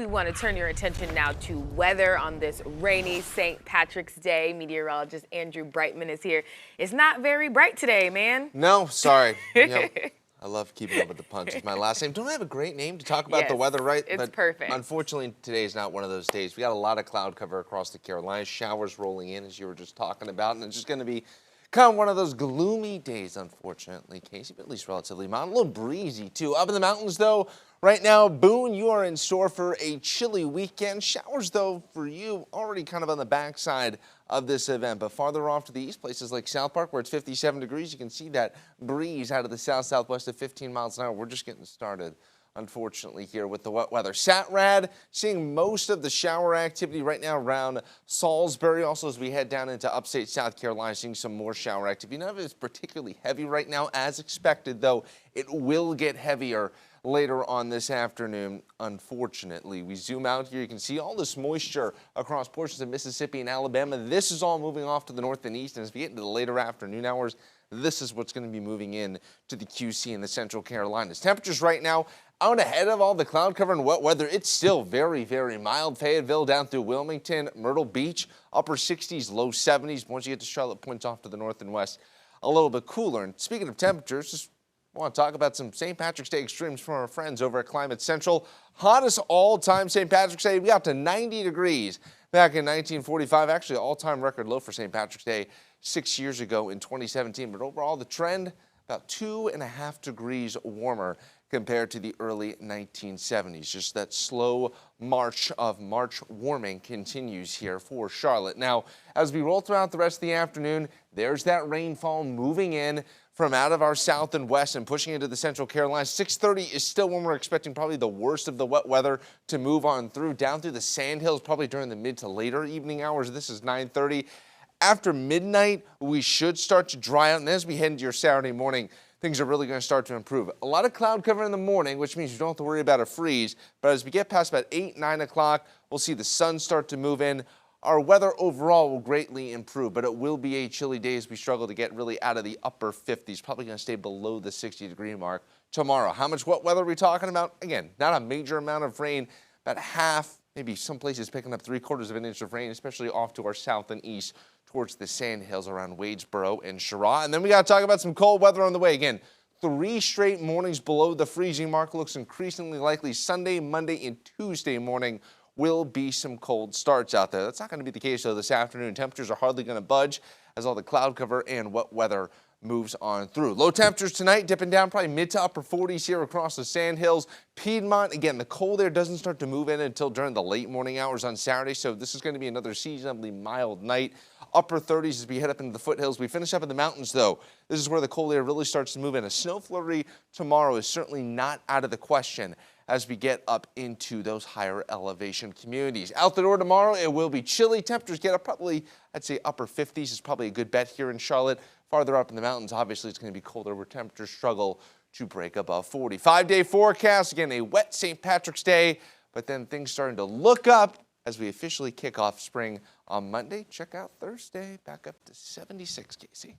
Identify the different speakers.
Speaker 1: We want to turn your attention now to weather on this rainy St. Patrick's Day. Meteorologist Andrew Brightman is here. It's not very bright today, man.
Speaker 2: No, sorry. I love keeping up with the punches. My last name. Don't I have a great name to talk about the weather, right?
Speaker 1: It's perfect.
Speaker 2: Unfortunately, today is not one of those days. We got a lot of cloud cover across the Carolinas, showers rolling in, as you were just talking about, and it's just going to be kind of one of those gloomy days, unfortunately, Casey, but at least relatively mild. A little breezy, too. Up in the mountains, though, right now, Boone, you are in store for a chilly weekend. Showers, though, for you, already kind of on the backside of this event. But farther off to the east, places like South Park, where it's 57 degrees, you can see that breeze out of the south-southwest at 15 miles an hour. We're just getting started, unfortunately, here with the wet weather. SatRad seeing most of the shower activity right now around Salisbury. Also, as we head down into upstate South Carolina, seeing some more shower activity. None of it is particularly heavy right now, as expected, though it will get heavier later on this afternoon, unfortunately. We zoom out here, you can see all this moisture across portions of Mississippi and Alabama. This is all moving off to the north and east, and as we get into the later afternoon hours, this is what's going to be moving in to the QC in the Central Carolinas. Temperatures right now out ahead of all the cloud cover and wet weather. It's still very, very mild. Fayetteville down through Wilmington, Myrtle Beach, upper 60s, low 70s. Once you get to Charlotte, points off to the north and west, a little bit cooler. And speaking of temperatures, just want to talk about some St. Patrick's Day extremes from our friends over at Climate Central. Hottest all-time St. Patrick's Day. We got to 90 degrees back in 1945. Actually, all-time record low for St. Patrick's Day 6 years ago in 2017. But overall, the trend about 2.5 degrees warmer compared to the early 1970s. Just that slow march of March warming continues here for Charlotte. Now, as we roll throughout the rest of the afternoon, there's that rainfall moving in from out of our south and west and pushing into the Central Carolinas. 6:30 is still when we're expecting probably the worst of the wet weather to move on through, down through the Sandhills, probably during the mid to later evening hours. This is 9:30. After midnight, we should start to dry out, and as we head into your Saturday morning, things are really going to start to improve. A lot of cloud cover in the morning, which means you don't have to worry about a freeze, but as we get past about 8, 9 o'clock, we'll see the sun start to move in. Our weather overall will greatly improve, but it will be a chilly day as we struggle to get really out of the upper 50s, probably going to stay below the 60-degree mark tomorrow. How much wet weather are we talking about? Again, not a major amount of rain, about half, maybe some places picking up 3/4 of an inch of rain, especially off to our south and east towards the Sandhills around Wadesboro and Cheraw. And then we got to talk about some cold weather on the way. Again, 3 straight mornings below the freezing mark. Looks increasingly likely Sunday, Monday, and Tuesday morning will be some cold starts out there. That's not going to be the case, though, this afternoon. Temperatures are hardly going to budge as all the cloud cover and wet weather moves on through. Low temperatures tonight, dipping down probably mid to upper 40s here across the Sandhills. Piedmont, again, the cold air doesn't start to move in until during the late morning hours on Saturday, so this is going to be another seasonably mild night. Upper 30s as we head up into the foothills. We finish up in the mountains, though. This is where the cold air really starts to move in. A snow flurry tomorrow is certainly not out of the question as we get up into those higher elevation communities. Out the door tomorrow, it will be chilly. Temperatures get up probably, I'd say upper 50s is probably a good bet here in Charlotte. Farther up in the mountains, obviously, it's going to be colder where temperatures struggle to break above 40. 5-day forecast, again, a wet St. Patrick's Day, but then things starting to look up as we officially kick off spring on Monday. Check out Thursday, back up to 76, Casey.